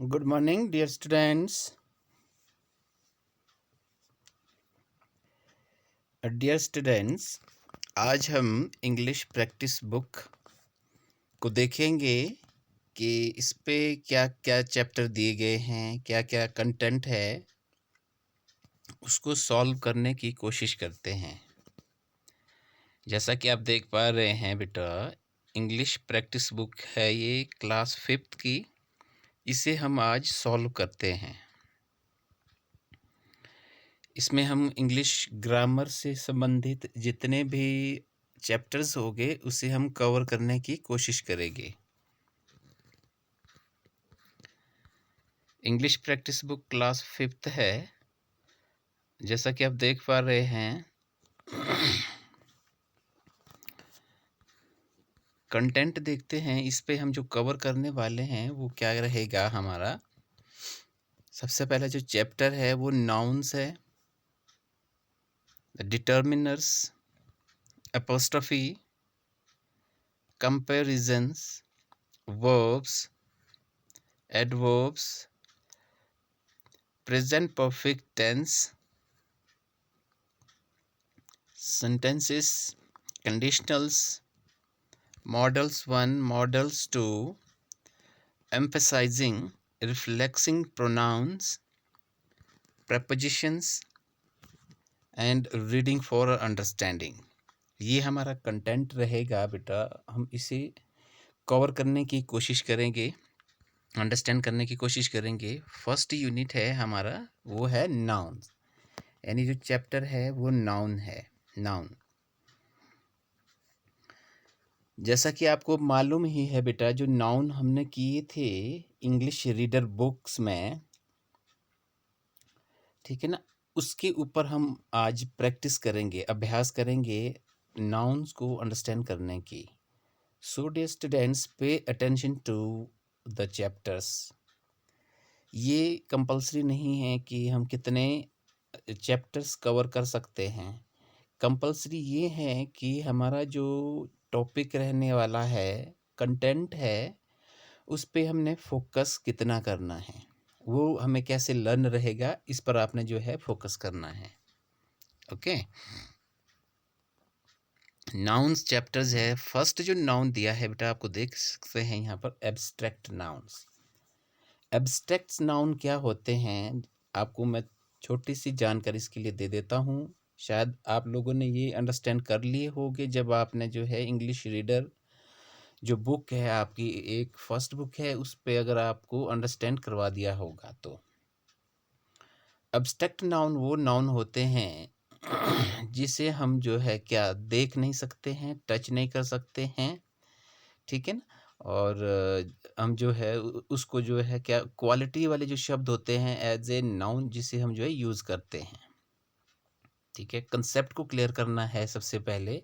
Good morning, dear students. Dear students, आज हम English practice book को देखेंगे कि इस पे क्या क्या चैप्टर दिए गए हैं, क्या क्या कंटेंट है, उसको सॉल्व करने की कोशिश करते हैं। जैसा कि आप देख पा रहे हैं बेटा, इंग्लिश प्रैक्टिस बुक है ये क्लास 5th की। इसे हम आज सॉल्व करते हैं। इसमें हम इंग्लिश ग्रामर से संबंधित जितने भी चैप्टर्स होंगे उसे हम कवर करने की कोशिश करेंगे। English practice book class 5th है। जैसा कि आप देख पा रहे हैं, कंटेंट देखते हैं। इस पे हम जो कवर करने वाले हैं वो क्या रहेगा हमारा। सबसे पहला जो चैप्टर है वो नाउन्स है, determiners, apostrophe, comparisons, verbs, adverbs, present perfect tense, sentences, conditionals, models 1, models 2, emphasizing, reflexing pronouns, prepositions and reading for understanding। ये हमारा कंटेंट रहेगा बेटा। हम इसे कवर करने की कोशिश करेंगे, अंडरस्टैंड करने की कोशिश करेंगे। फर्स्ट यूनिट है हमारा, वो है नाउन, यानी जो चैप्टर है वो नाउन है। नाउन, जैसा कि आपको मालूम ही है बेटा, जो नाउन हमने किए थे इंग्लिश रीडर बुक्स में, ठीक है ना, उसके ऊपर हम आज प्रैक्टिस करेंगे, अभ्यास करेंगे नाउन्स को अंडरस्टैंड करने की। So dear students, pay attention to the chapters. ये कंपलसरी नहीं है कि हम कितने चैप्टर्स कवर कर सकते हैं। कंपलसरी ये है कि हमारा जो टॉपिक रहने वाला है, कंटेंट है, उस पे हमने फोकस कितना करना है, वो हमें कैसे लर्न रहेगा, इस पर आपने जो है फोकस करना है। ओके, नाउन्स चैप्टर्स है। फर्स्ट जो नाउन दिया है बेटा, आपको देख सकते हैं यहाँ पर, एब्स्ट्रैक्ट नाउन्स। एब्स्ट्रैक्ट नाउन क्या होते हैं, आपको मैं छोटी सी जानकारी इसके लिए दे देता हूँ। शायद आप लोगों ने ये अंडरस्टैंड कर लिए होंगे जब आपने जो है इंग्लिश रीडर जो बुक है आपकी, एक फर्स्ट बुक है, उस पे अगर आपको अंडरस्टैंड करवा दिया होगा तो। एब्स्ट्रैक्ट नाउन वो नाउन होते हैं जिसे हम जो है क्या देख नहीं सकते हैं, टच नहीं कर सकते हैं, ठीक है ना। और हम जो है उसको जो है क्या, क्वालिटी वाले जो शब्द होते हैं एज ए नाउन, जिसे हम जो है यूज़ करते हैं। ठीक है, कंसेप्ट को क्लियर करना है सबसे पहले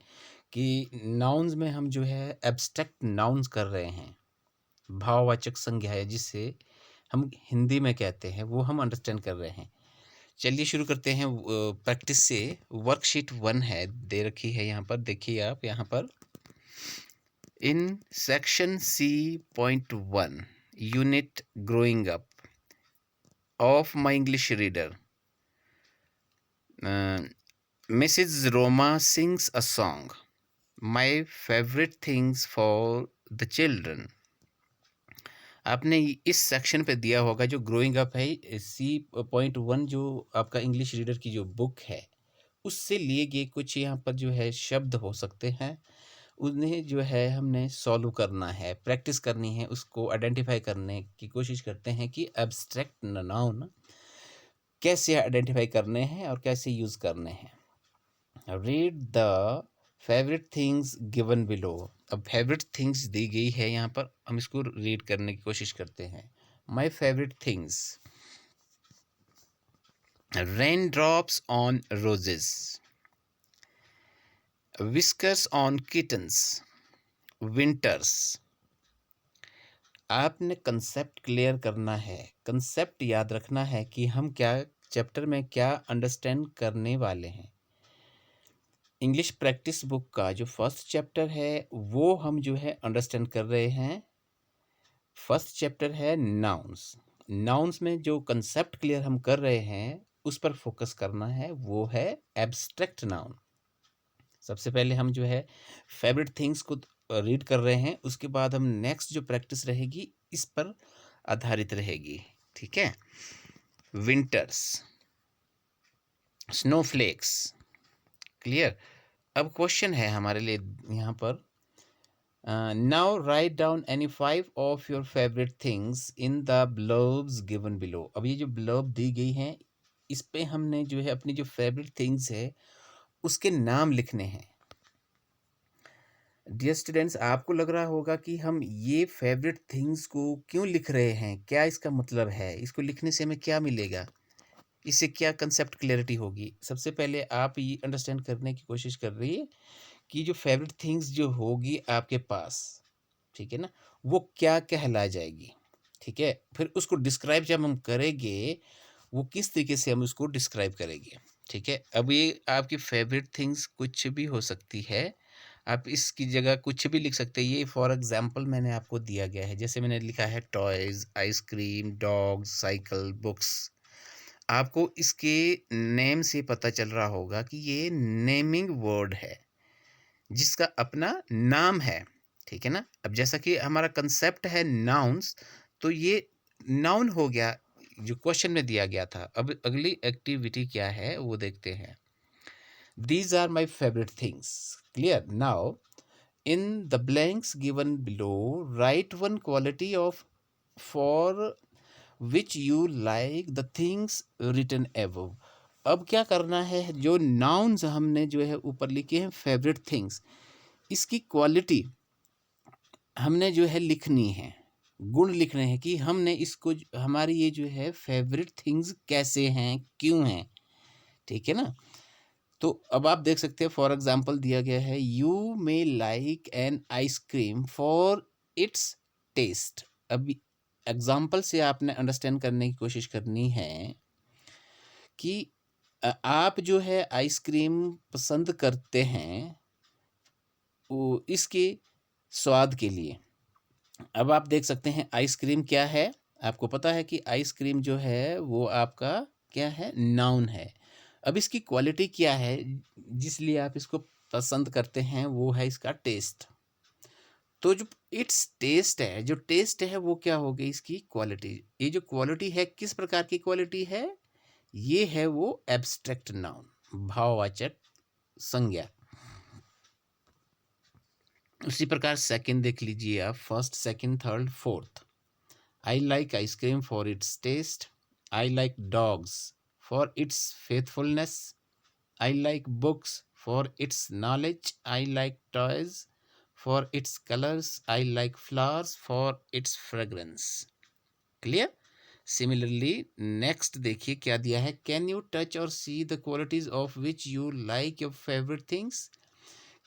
कि नाउन्स में हम जो है एब्स्ट्रैक्ट नाउन्स कर रहे हैं, भाववाचक संज्ञा है जिसे हम हिंदी में कहते हैं, वो हम अंडरस्टैंड कर रहे हैं। चलिए शुरू करते हैं प्रैक्टिस से। वर्कशीट 1 है, दे रखी है यहाँ पर, देखिए आप यहाँ पर। In section C.1 unit growing up of my English reader, Mrs. Roma sings a song, My favorite things for the children। आपने इस सेक्शन पे दिया होगा जो ग्रोइंग अप है, C.1 जो आपका इंग्लिश रीडर की जो बुक है, उससे लिए गए कुछ यहाँ पर जो है शब्द हो सकते हैं, उन्हें जो है हमने सॉल्व करना है, प्रैक्टिस करनी है, उसको आइडेंटिफाई करने की कोशिश करते हैं कि एब्स्ट्रैक्ट नाउन कैसे आइडेंटिफाई करने हैं और कैसे यूज़ करने हैं। Read the favourite things given below. अब फेवरेट थिंग्स दी गई है यहाँ पर, हम इसको रीड करने की कोशिश करते हैं। माई favourite things, rain drops on roses, whiskers on kittens, winters। आपने कंसेप्ट क्लियर करना है, कंसेप्ट याद रखना है कि हम क्या चैप्टर में क्या अंडरस्टैंड करने वाले हैं। इंग्लिश प्रैक्टिस बुक का जो फर्स्ट चैप्टर है वो हम जो है अंडरस्टैंड कर रहे हैं। फर्स्ट चैप्टर है नाउन्स। नाउन्स में जो कंसेप्ट क्लियर हम कर रहे हैं उस पर फोकस करना है, वो है एब्स्ट्रैक्ट नाउन। सबसे पहले हम जो है फेवरेट थिंग्स को रीड कर रहे हैं, उसके बाद हम नेक्स्ट जो प्रैक्टिस रहेगी इस पर आधारित रहेगी। ठीक है, विंटर्स, स्नोफ्लेक्स, क्लियर। अब क्वेश्चन है हमारे लिए यहाँ पर, now write down any 5 of your favourite things in the blurbs given below. अब ये जो ब्लर्ब दी गई हैं इस पे हमने जो है अपनी जो फेवरेट थिंग्स है उसके नाम लिखने हैं। डियर स्टूडेंट्स, आपको लग रहा होगा कि हम ये फेवरेट थिंग्स को क्यों लिख रहे हैं, क्या इसका मतलब है, इसको लिखने से हमें क्या मिलेगा, इससे क्या कंसेप्ट क्लैरिटी होगी। सबसे पहले आप ये अंडरस्टैंड करने की कोशिश कर रही है कि जो फेवरेट थिंग्स जो होगी आपके पास, ठीक है ना, वो क्या कहला जाएगी। ठीक है, फिर उसको डिस्क्राइब जब हम करेंगे वो किस तरीके से हम उसको डिस्क्राइब करेंगे। ठीक है, अब ये आपकी फेवरेट थिंग्स कुछ भी हो सकती है, आप इसकी जगह कुछ भी लिख सकते हैं। ये फॉर एग्जांपल मैंने आपको दिया गया है, जैसे मैंने लिखा है toys, ice cream, dogs, cycle, books. आपको इसके नेम से पता चल रहा होगा कि ये नेमिंग वर्ड है जिसका अपना नाम है। ठीक है ना, अब जैसा कि हमारा कंसेप्ट है नाउन्स, तो ये नाउन हो गया जो क्वेश्चन में दिया गया था। अब अगली एक्टिविटी क्या है वो देखते हैं। These are my favourite things, clear. Now in the blanks given below, write one quality of for which you like the things written above. अब क्या करना है, जो नाउन्स हमने जो है ऊपर लिखे हैं फेवरेट थिंग्स, इसकी क्वालिटी हमने जो है लिखनी है, गुण लिखने हैं कि हमने इसको हमारी ये जो है फेवरेट थिंग्स कैसे हैं, क्यों हैं। ठीक है ना, तो अब आप देख सकते हैं फॉर एग्जाम्पल दिया गया है, you may like an ice cream for its taste. अब एग्जाम्पल से आपने अंडरस्टैंड करने की कोशिश करनी है कि आप जो है आइसक्रीम पसंद करते हैं वो इसके स्वाद के लिए। अब आप देख सकते हैं आइसक्रीम क्या है, आपको पता है कि आइसक्रीम जो है वो आपका क्या है, नाउन है। अब इसकी क्वालिटी क्या है जिसलिए आप इसको पसंद करते हैं, वो है इसका टेस्ट। तो जो इट्स टेस्ट है, जो टेस्ट है वो क्या हो गई, इसकी क्वालिटी। ये जो क्वालिटी है किस प्रकार की क्वालिटी है, ये है वो एब्स्ट्रैक्ट नाउन, भाववाचक संज्ञा। उसी प्रकार सेकंड देख लीजिए आप, first, second, third, fourth. I like ice cream for its taste, I like dogs for its faithfulness, I like books for its knowledge, I like toys for its colors, I like flowers for its fragrance. Clear? Similarly, next देखिए क्या दिया है, can you touch or see the qualities of which you like your favorite things?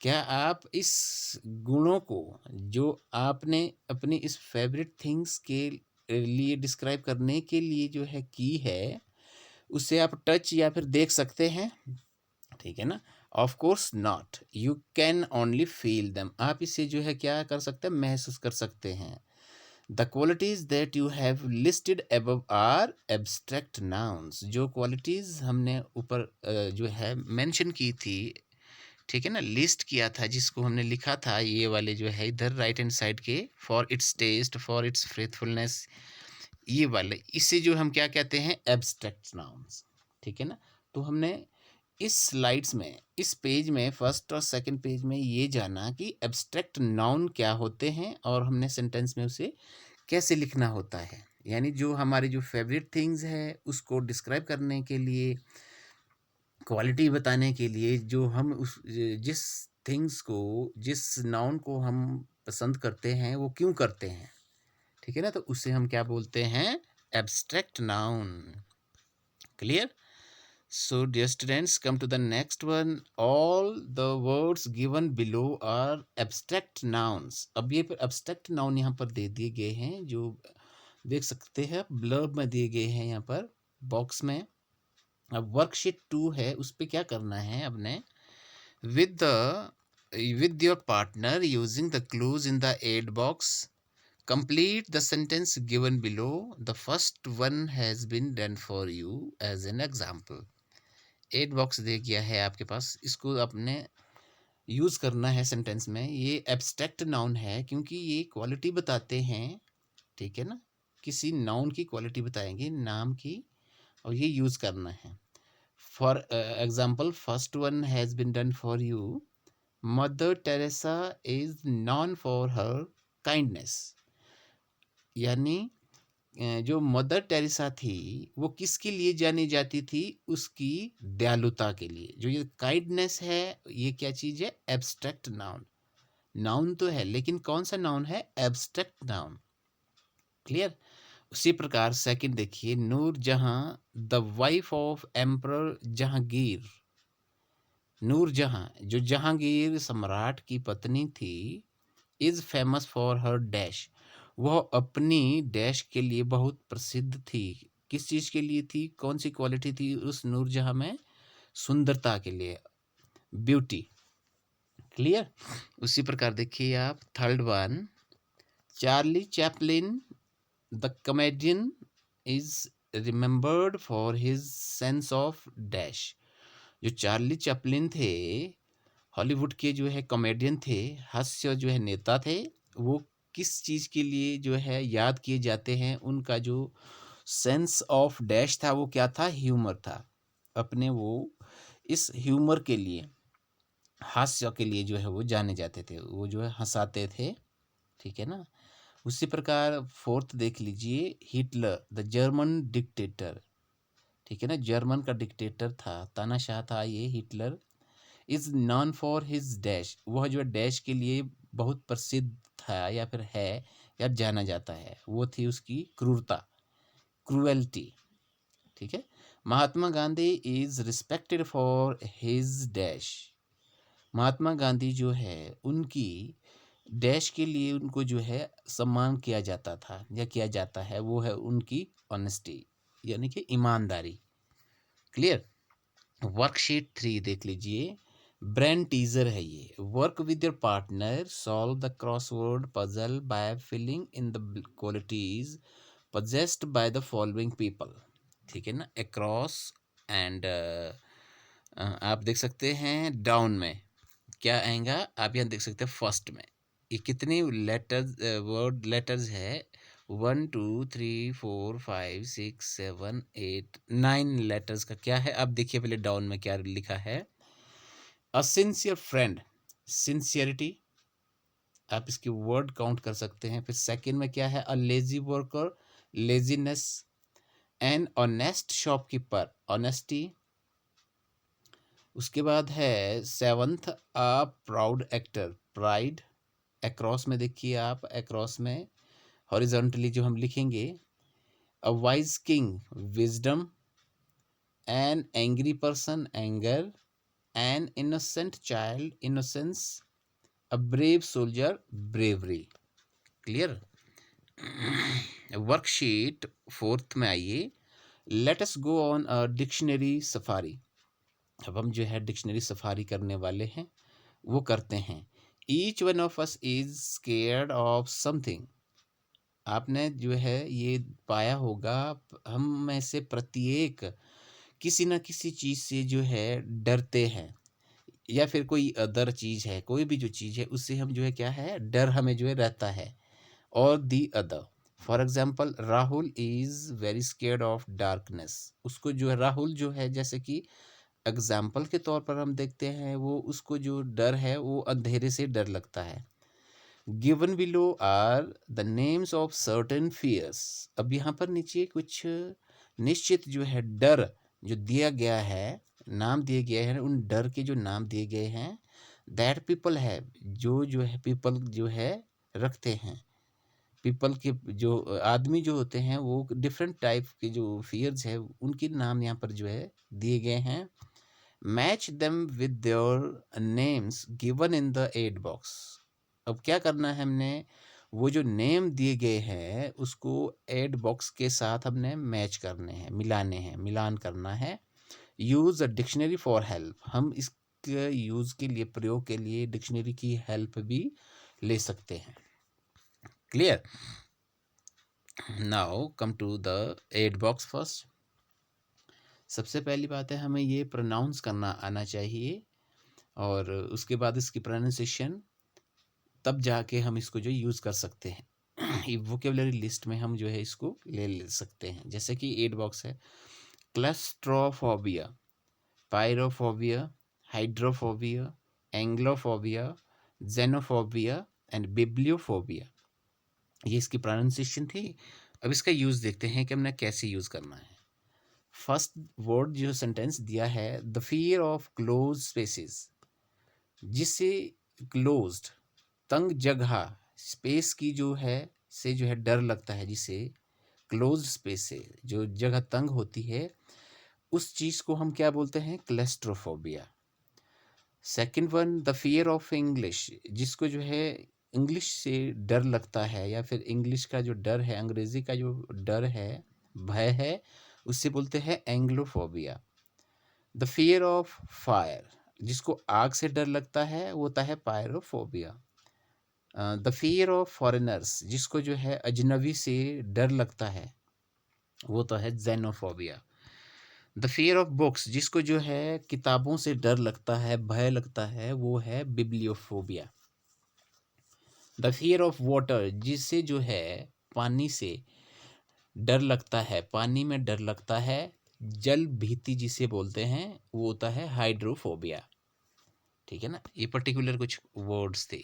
क्या आप इस गुणों को जो आपने अपनी इस फेवरेट थिंग्स के लिए डिस्क्राइब करने के लिए जो है की है, उसे आप टच या फिर देख सकते हैं। ठीक है ना, of course not, you can only feel them. आप इसे जो है क्या कर सकते हैं, महसूस कर सकते हैं। The qualities that you have listed above are abstract nouns. जो क्वालिटीज हमने ऊपर जो है मेंशन की थी, ठीक है ना, लिस्ट किया था, जिसको हमने लिखा था ये वाले जो है इधर राइट हैंड साइड के, for its taste, for its faithfulness, ये वाले, इसे जो हम क्या कहते हैं, एब्स्ट्रैक्ट नाउन्स। ठीक है ना, तो हमने इस स्लाइड्स में, इस पेज में, फर्स्ट और सेकंड पेज में ये जाना कि एब्स्ट्रैक्ट नाउन क्या होते हैं और हमने सेंटेंस में उसे कैसे लिखना होता है। यानी जो हमारी जो फेवरेट थिंग्स है उसको डिस्क्राइब करने के लिए, क्वालिटी बताने के लिए, जो हम उस जिस थिंग्स को, जिस नाउन को हम पसंद करते हैं वो क्यों करते हैं, ठीक है ना, तो उसे हम क्या बोलते हैं, abstract noun. Clear? So dear students, come to the next one. All the words given below are abstract nouns. अब ये abstract noun यहाँ पर दे दिए गए हैं, जो देख सकते हैं ब्लर्ब में दिए गए हैं यहाँ पर बॉक्स में। अब वर्कशीट 2 है, उस पर क्या करना है अपने, with your partner using the clues in the aid box, Complete the sentence given below. The first one has been done for you as an example. 8 box दे गया है आपके पास, इसको आपने यूज करना है सेंटेंस में। ये एब्स्ट्रैक्ट नाउन है क्योंकि ये क्वालिटी बताते हैं, ठीक है ना, किसी नाउन की क्वालिटी बताएंगे, नाम की, और ये यूज करना है। For example, first one has been done for you. Mother Teresa is known for her kindness. यानी जो मदर टेरेसा थी वो किसके लिए जानी जाती थी? उसकी दयालुता के लिए। जो ये काइंडनेस है, ये क्या चीज है? Abstract noun. नाउन तो है लेकिन कौन सा नाउन है? Abstract noun. क्लियर? उसी प्रकार सेकंड देखिए, Nur Jahan the wife of emperor Jahangir. Nur Jahan, जो जहांगीर सम्राट की पत्नी थी, is famous for her dash. वह अपनी डैश के लिए बहुत प्रसिद्ध थी। किस चीज के लिए थी? कौन सी क्वालिटी थी उस नूरजहां में? सुंदरता के लिए, ब्यूटी। क्लियर? उसी प्रकार देखिए आप third one, Charlie Chaplin the comedian is remembered for his sense of dash. जो चार्ली चैपलिन थे, हॉलीवुड के जो है कॉमेडियन थे, हास्य जो है नेता थे, वो किस चीज के लिए जो है याद किए जाते हैं? उनका जो सेंस ऑफ डैश था वो क्या था? ह्यूमर था। अपने वो इस ह्यूमर के लिए, हास्य के लिए जो है वो जाने जाते थे, वो जो है हंसाते थे, ठीक है ना। उसी प्रकार फोर्थ देख लीजिए, हिटलर द जर्मन डिक्टेटर, ठीक है ना, जर्मन का डिक्टेटर था, तानाशाह था ये Hitler. Is known for his dash, वह जो डैश के लिए बहुत प्रसिद्ध था या फिर है या जाना जाता है, वो थी उसकी क्रूरता, क्रूएल्टी, ठीक है। Mahatma Gandhi is respected for his dash. Mahatma Gandhi जो है उनकी डैश के लिए उनको जो है सम्मान किया जाता था या किया जाता है, वो है उनकी ऑनेस्टी, यानी कि ईमानदारी। क्लियर? वर्कशीट 3 देख लीजिए, ब्रेन टीजर है ये। Work with your partner, solve the crossword puzzle by filling in the qualities possessed by the following people, ठीक है ना। अक्रॉस एंड आप देख सकते हैं डाउन में क्या आएगा, आप यहाँ देख सकते हैं फर्स्ट में। ये कितनी लेटर्स, वर्ड लेटर्स है? 1 2 3 4 5 6 7 8 9 लेटर्स का क्या है? आप देखिए पहले डाउन में क्या लिखा है। अ सिंसियर फ्रेंड, सिंसियरिटी, आप इसकी वर्ड काउंट कर सकते हैं। फिर सेकंड में क्या है? A lazy worker, laziness. An honest shopkeeper, honesty. उसके बाद है seventh, a proud actor, pride. Across में देखिए आप, अक्रॉस में हॉरिजॉन्टली जो हम लिखेंगे, a wise king, wisdom. An angry person, anger. An innocent child, innocence. A brave soldier, bravery. Clear? Worksheet fourth में आइए, let us go on a dictionary safari. अब हम जो है डिक्शनरी सफारी करने वाले हैं, वो करते हैं। Each one of us is scared of something. आपने जो है ये पाया होगा, हम में से प्रत्येक किसी ना किसी चीज़ से जो है डरते हैं, या फिर कोई अदर चीज़ है, कोई भी जो चीज़ है उससे हम जो है क्या है, डर हमें जो है रहता है। और the other, for example Rahul is very scared of darkness. उसको जो है, राहुल जो है, जैसे कि एग्जाम्पल के तौर पर हम देखते हैं, वो उसको जो डर है वो अंधेरे से डर लगता है। Given below are the names of certain fears. अब यहाँ पर नीचे कुछ निश्चित जो है डर जो दिया गया है, नाम दिए गए हैं, उन डर के जो नाम दिए गए हैं, दैट पीपल है, जो है पीपल जो है रखते हैं। पीपल के जो आदमी जो होते हैं, वो डिफरेंट टाइप के जो फियर्स है उनके नाम यहाँ पर जो है दिए गए हैं। Match them with their names given in the add box. अब क्या करना है हमने, वो जो नेम दिए गए हैं उसको एड बॉक्स के साथ हमने मैच करने हैं, मिलाने हैं, मिलान करना है। Use a dictionary for help, हम इसके यूज के लिए, प्रयोग के लिए डिक्शनरी की हेल्प भी ले सकते हैं। Clear? Now come to the add box first. सबसे पहली बात है, हमें ये प्रोनाउंस करना आना चाहिए, और उसके बाद इसकी प्रोनाउंसिएशन, तब जाके हम इसको जो यूज़ कर सकते हैं। ये वोकेबलरी लिस्ट में हम जो है इसको ले सकते हैं। जैसे कि एड बॉक्स है, claustrophobia, pyrophobia, hydrophobia, anglophobia, xenophobia and bibliophobia. ये इसकी प्रोनाउंसिएशन थी। अब इसका यूज़ देखते हैं कि हमने कैसे यूज़ करना है। फर्स्ट वर्ड जो सेंटेंस दिया है, the fear of close spaces, जिससे क्लोज्ड, तंग जगह, स्पेस की जो है से जो है डर लगता है, जिसे क्लोज्ड स्पेस से जो जगह तंग होती है, उस चीज़ को हम क्या बोलते हैं? Claustrophobia. Second one, the fear of English, जिसको जो है इंग्लिश से डर लगता है, या फिर इंग्लिश का जो डर है, अंग्रेजी का जो डर है, भय है, उससे बोलते हैं एंग्लोफोबिया। द फियर ऑफ फायर, जिसको आग से डर लगता है, वो होता है pyrophobia. The fear of foreigners, जिसको जो है अजनबी से डर लगता है, वो तो है xenophobia. The fear of books, जिसको जो है किताबों से डर लगता है, भय लगता है, वो है bibliophobia. The fear of water, जिससे जो है पानी से डर लगता है, पानी में डर लगता है, जल भीति जिसे बोलते हैं, वो होता है हाइड्रोफोबिया। ठीक है ना? ये पर्टिकुलर कुछ वर्ड्स थे।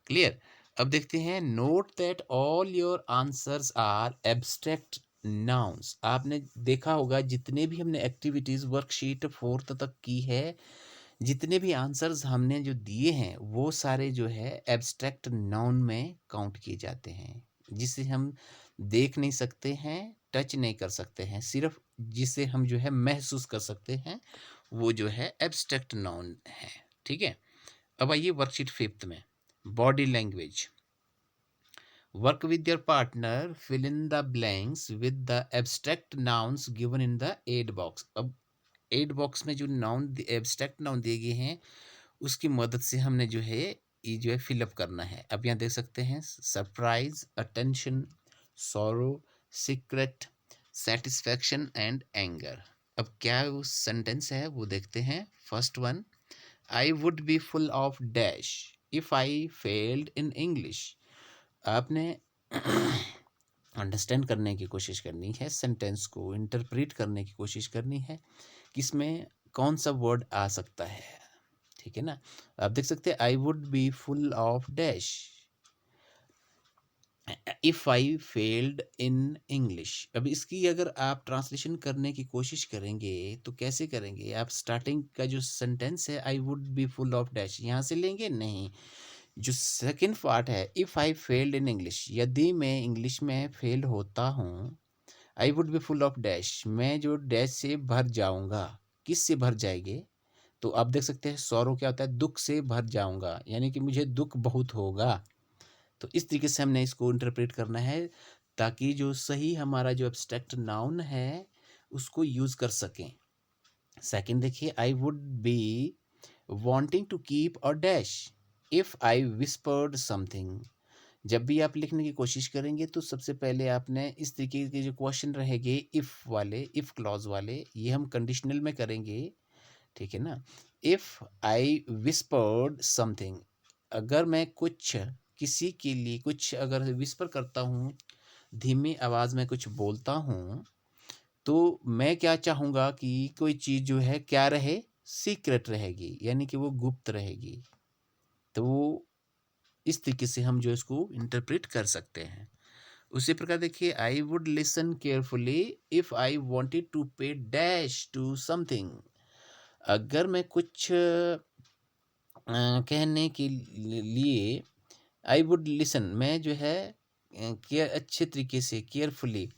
क्लियर? अब देखते हैं, note that all your answers are abstract nouns. आपने देखा होगा जितने भी हमने एक्टिविटीज वर्कशीट 4th तक की है, जितने भी आंसर्स हमने जो दिए हैं, वो सारे जो है एब्स्ट्रैक्ट नाउन में काउंट किए जाते हैं, जिसे हम देख नहीं सकते हैं, टच नहीं कर सकते हैं, सिर्फ जिसे हम जो है महसूस कर सकते हैं, वो जो है एब्स्ट्रैक्ट नाउन है। ठीक है? अब आइए वर्कशीट 5th में, body language. Work with your partner, fill in the blanks with the abstract nouns given in the add box. अब एड बॉक्स में जो नाउन, एब्स्ट्रैक्ट नाउन दिए गए हैं, उसकी मदद से हमने जो है ये जो है फिलअप करना है। अब यहाँ देख सकते हैं, surprise, attention, sorrow, secret, satisfaction and anger. अब क्या वो सेंटेंस है वो देखते हैं। First one, I would B full of dash if I failed in English. आपने अंडरस्टैंड करने की कोशिश करनी है, सेंटेंस को इंटरप्रेट करने की कोशिश करनी है कि इसमें कौन सा वर्ड आ सकता है। ठीक है ना? आप देख सकते हैं, आई would B full of dash if I failed in English. अब इसकी अगर आप ट्रांसलेशन करने की कोशिश करेंगे तो कैसे करेंगे? आप स्टार्टिंग का जो सेंटेंस है, आई would B full of dash, यहाँ से लेंगे नहीं। जो सेकंड पार्ट है, if I failed in English, यदि मैं इंग्लिश में फेल होता हूँ, I would B full of dash, मैं जो डैश से भर जाऊँगा, किस से भर जाएंगे? तो आप देख सकते हैं, सॉरो क्या होता है? दुख से भर जाऊँगा, यानी कि मुझे दुख बहुत होगा। तो इस तरीके से हमने इसको इंटरप्रेट करना है, ताकि जो सही हमारा जो एब्स्ट्रैक्ट नाउन है, उसको यूज़ कर सकें। सेकंड देखिए, I would be wanting to keep a dash if I whispered something. जब भी आप लिखने की कोशिश करेंगे, तो सबसे पहले आपने इस तरीके के जो क्वेश्चन रहेंगे, इफ़ वाले, इफ़ क्लॉज वाले, ये हम कंडीशनल में करेंगे। ठीक है ना? इफ़ आई विस्पर्ड समथिंग, अगर मैं कुछ, किसी के लिए कुछ अगर विस्पर करता हूँ, धीमी आवाज़ में कुछ बोलता हूँ, तो मैं क्या चाहूँगा कि कोई चीज़ जो है क्या रहे? सीक्रेट रहेगी, यानी कि वो गुप्त रहेगी। तो इस तरीके से हम जो इसको इंटरप्रेट कर सकते हैं। उसी प्रकार देखिए, I would listen carefully if I wanted to pay dash to something. अगर मैं कुछ कहने के लिए, आई वुड लिसन, मैं जो है केयर, अच्छे तरीके से, केयरफुली,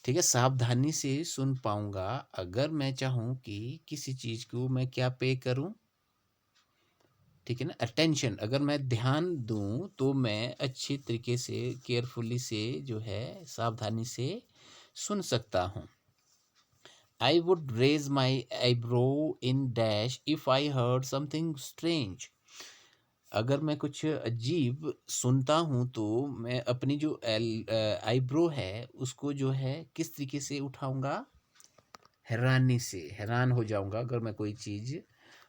ठीक है, सावधानी से सुन पाऊंगा, अगर मैं चाहूँ कि किसी चीज़ को मैं क्या पे करूँ। ठीक है ना? अटेंशन, अगर मैं ध्यान दूँ, तो मैं अच्छी तरीके से, केयरफुली से जो है सावधानी से सुन सकता हूँ। I would raise my eyebrow in dash if I heard something strange. अगर मैं कुछ अजीब सुनता हूँ तो मैं अपनी जो आईब्रो है उसको जो है किस तरीके से उठाऊँगा? हैरानी से, हैरान हो जाऊँगा अगर मैं कोई चीज़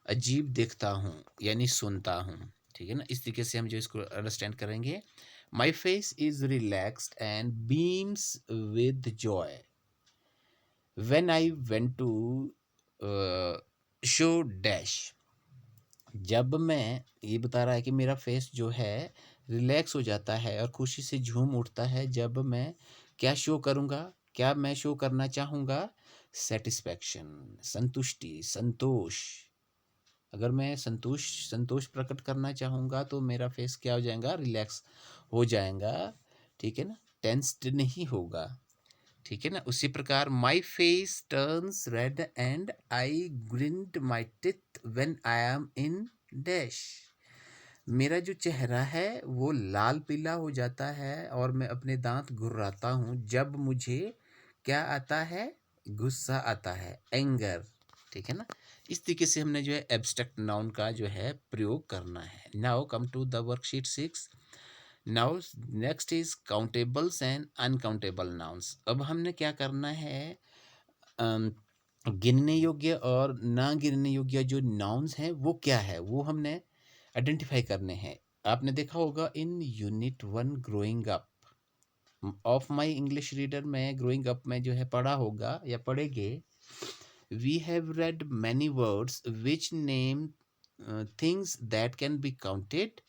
अजीब देखता हूँ यानी सुनता हूँ, ठीक है ना? इस तरीके से हम जो इसको अंडरस्टैंड करेंगे। My face is relaxed and beams with joy when I went to show dash. जब मैं ये बता रहा है कि मेरा फेस जो है रिलैक्स हो जाता है और खुशी से झूम उठता है जब मैं क्या शो करूँगा? क्या मैं शो करना चाहूँगा? सैटिस्फैक्शन, संतुष्टि, संतोष। अगर मैं संतोष प्रकट करना चाहूँगा तो मेरा फेस क्या हो जाएगा? रिलैक्स हो जाएगा, ठीक है ना? टेंस्ड नहीं होगा, ठीक है ना? उसी प्रकार my face turns red and I grind my teeth when I am in dash. मेरा जो चेहरा है वो लाल पीला हो जाता है और मैं अपने दांत घुर्राता हूँ जब मुझे क्या आता है? गुस्सा आता है, एंगर, ठीक है ना? इस तरीके से हमने जो है एब्स्ट्रैक्ट नाउन का जो है प्रयोग करना है। Now come to the worksheet 6। Now next is countables and uncountable nouns. अब हमने क्या करना है? अम, गिनने योग्य और ना गिनने योग्य जो नाउन्स हैं वो क्या है वो हमने आइडेंटिफाई करने हैं। आपने देखा होगा in unit 1 growing up of my English reader में ग्रोइंग अप में जो है पढ़ा होगा या पढ़ेंगे। We have read many words which name things that can be counted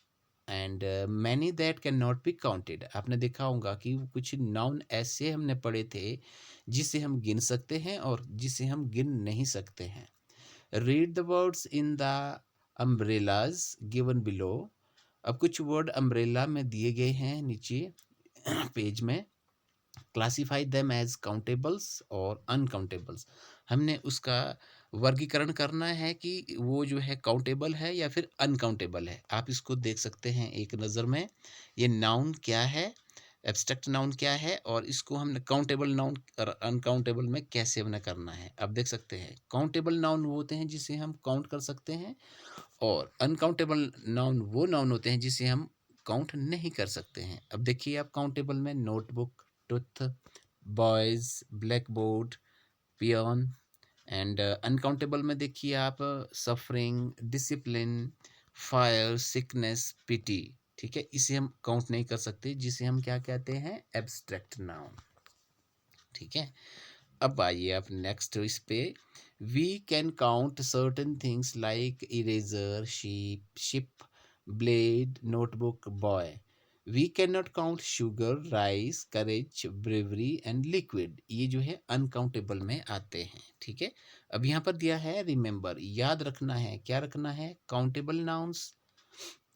and many that can not be counted. आपने देखा होगा कि कुछ नाउन ऐसे हमने पढ़े थे जिसे हम गिन सकते हैं और जिसे हम गिन नहीं सकते हैं। Read the words in the umbrellas given below. अब कुछ वर्ड अम्ब्रेला में दिए गए हैं नीचे पेज में। क्लासीफाई देम एज काउंटेबल्स और अनकाउंटेबल्स। हमने उसका वर्गीकरण करना है कि वो जो है काउंटेबल है या फिर अनकाउंटेबल है। आप इसको देख सकते हैं एक नज़र में। ये नाउन क्या है, एब्स्ट्रैक्ट नाउन क्या है और इसको हमने काउंटेबल नाउन और अनकाउंटेबल में कैसे हमने करना है। आप देख सकते हैं काउंटेबल नाउन वो होते हैं जिसे हम काउंट कर सकते हैं और अनकाउंटेबल नाउन वो नाउन होते हैं जिसे हम काउंट नहीं कर सकते हैं। अब देखिए आप काउंटेबल में notebook, tooth, boys, black board, peon and uncountable में देखिए आप suffering, discipline, fire, sickness, pity, ठीक है? इसे हम काउंट नहीं कर सकते जिसे हम क्या कहते हैं? एब्स्ट्रैक्ट नाउन, ठीक है? अब आइए आप नेक्स्ट इस पे। We can count certain things like eraser, ship, blade, notebook, boy. We can not count sugar, rice, courage, bravery and liquid. ये जो है अनकाउंटेबल में आते हैं, ठीक है? अब यहाँ पर दिया है रिमेंबर, याद रखना है। क्या रखना है? Countable nouns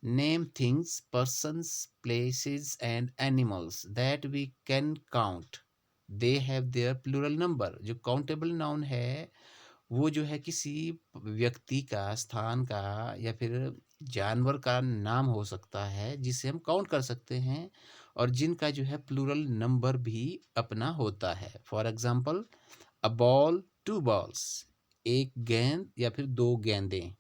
name things, persons, places and animals that we can count, they have their plural number। जो काउंटेबल नाउन है वो जो है किसी व्यक्ति का, स्थान का या फिर जानवर का नाम हो सकता है जिसे हम काउंट कर सकते हैं और जिनका जो है प्लूरल नंबर भी अपना होता है। For example a ball, two balls, एक गेंद या फिर दो गेंदें।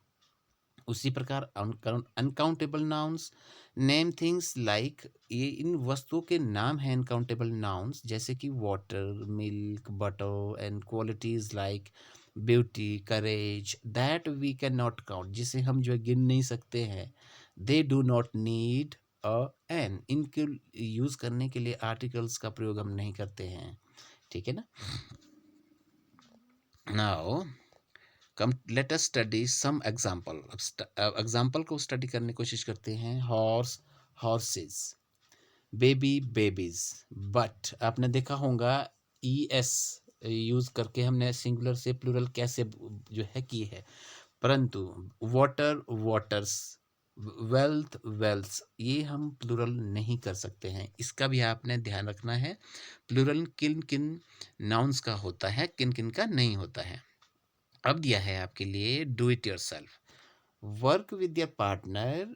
उसी प्रकार uncountable nouns name things like, ये इन वस्तुओं के नाम हैं अनकाउंटेबल नाउन्स जैसे कि water, milk, butter and qualities like beauty, courage that we can not count, जिसे हम जो है गिन नहीं सकते हैं। They do not need a an, इनके यूज करने के लिए आर्टिकल्स का प्रयोग हम नहीं करते हैं, ठीक है ना? Now come let us study some example. अब एग्जाम्पल को स्टडी करने की कोशिश करते हैं। Horse, horses, baby, babies. But आपने देखा होगा ई एस यूज करके हमने सिंगुलर से प्लूरल कैसे जो है की है, परंतु वाटर, वाटर्स, वेल्थ, वेल्थ्स, ये हम प्लूरल नहीं कर सकते हैं। इसका भी आपने ध्यान रखना है। प्लूरल किन किन नाउन्स का होता है, किन किन का नहीं होता है। अब दिया है आपके लिए do it yourself. Work with your partner,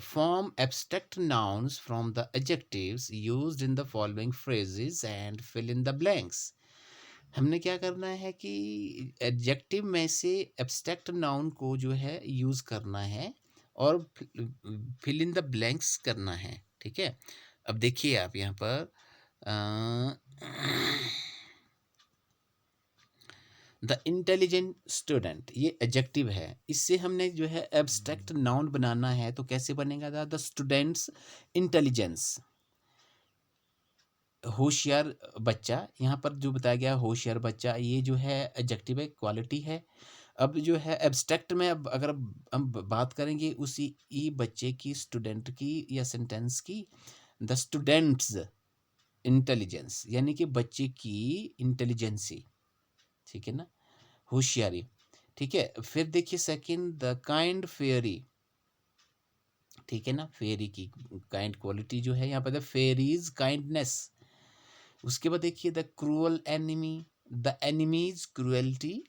form abstract nouns from the adjectives used in the following phrases and fill in the blanks। हमने क्या करना है कि एडजेक्टिव में से एब्स्ट्रैक्ट नाउन को जो है यूज़ करना है और फिल इन द ब्लैंक्स करना है, ठीक है। अब देखिए आप यहाँ पर द इंटेलिजेंट स्टूडेंट, ये एडजेक्टिव है। इससे हमने जो है एब्स्ट्रैक्ट नाउन बनाना है, तो कैसे बनेगा? द स्टूडेंट्स इंटेलिजेंस, होशियार बच्चा, यहाँ पर जो बताया गया होशियार बच्चा, ये जो है एडजेक्टिव है, क्वालिटी है। अब जो है एब्स्ट्रैक्ट में, अब अगर हम बात करेंगे उसी ई बच्चे की, स्टूडेंट की या सेंटेंस की, द स्टूडेंट्स इंटेलिजेंस, यानी कि बच्चे की इंटेलिजेंसी, ठीक है ना, होशियारी, ठीक है। फिर देखिए सेकंड, द काइंड फेयरी, ठीक है ना, फेयरी की काइंड क्वालिटी जो है यहाँ पर, द फेयरीज काइंडनेस। उसके बाद देखिए the cruel enemy, the enemies cruelty,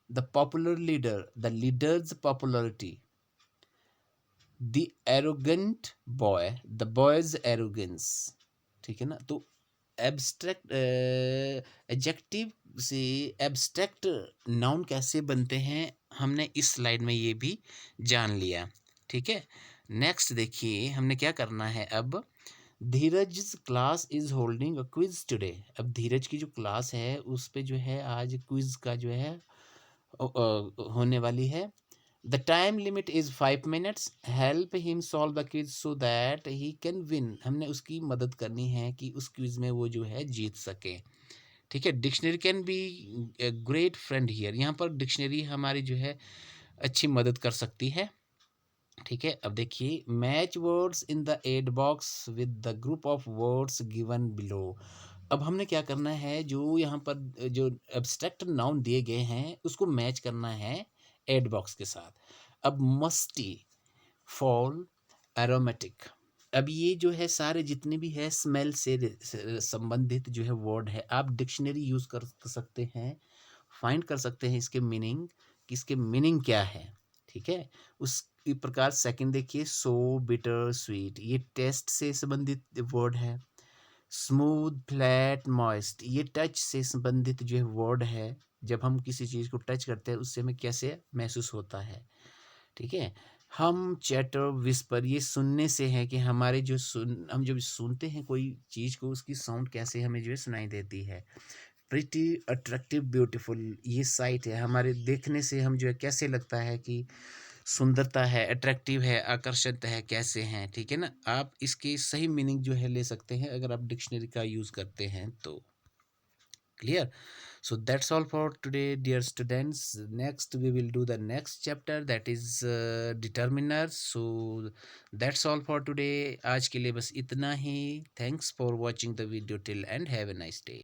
the popular leader, the leaders popularity, the arrogant boy, the boys arrogance, ठीक है ना। तो एब्स्ट्रैक्ट एडजेक्टिव से एब्स्ट्रैक्ट नाउन कैसे बनते हैं, हमने इस स्लाइड में ये भी जान लिया, ठीक है। नेक्स्ट देखिए हमने क्या करना है अब, Dheeraj class is holding a quiz today. अब धीरज की जो क्लास है उस पे जो है आज क्विज का जो है होने वाली है। The time limit is 5 minutes, help him solve the quiz so that he can win. हमने उसकी मदद करनी है कि उस क्विज में वो जो है जीत सके, ठीक है। Dictionary can be great friend here, यहाँ पर डिक्शनरी हमारी जो है अच्छी मदद कर सकती है, ठीक है। अब देखिए match words in the aid box with the group of words given below. अब हमने क्या करना है, जो यहाँ पर जो एब्स्ट्रैक्ट नाउन दिए गए हैं उसको मैच करना है एड बॉक्स के साथ। अब मस्टी, फॉल, एरोमेटिक, अब ये जो है सारे जितने भी है स्मेल से संबंधित जो है वर्ड है, आप डिक्शनरी यूज कर सकते हैं, फाइंड कर सकते हैं इसके मीनिंग, कि इसके मीनिंग क्या है, ठीक है। उस प्रकार सेकंड देखिए, सो, बिटर, स्वीट, ये टेस्ट से संबंधित वर्ड है। स्मूथ, फ्लैट, मॉइस्ट, ये टच से संबंधित जो है वर्ड है, जब हम किसी चीज़ को टच करते हैं उससे हमें कैसे महसूस होता है, ठीक है। हम, चैटर, विस्पर, ये सुनने से है कि हमारे जो हम जब सुनते हैं कोई चीज़ को उसकी साउंड कैसे हमें जो है सुनाई देती है। प्रिटी, अट्रैक्टिव, ब्यूटीफुल, ये साइट है, हमारे देखने से हम जो है कैसे लगता है कि सुंदरता है, अट्रैक्टिव है, आकर्षित है, कैसे हैं, ठीक है ना। आप इसके सही मीनिंग जो है ले सकते हैं अगर आप डिक्शनरी का यूज़ करते हैं तो। Clear? So that's all for today, dear students. Next we will do the next chapter, that is determiners. So that's all for today. आज के लिए बस इतना ही. Thanks for watching the video till and have a nice day.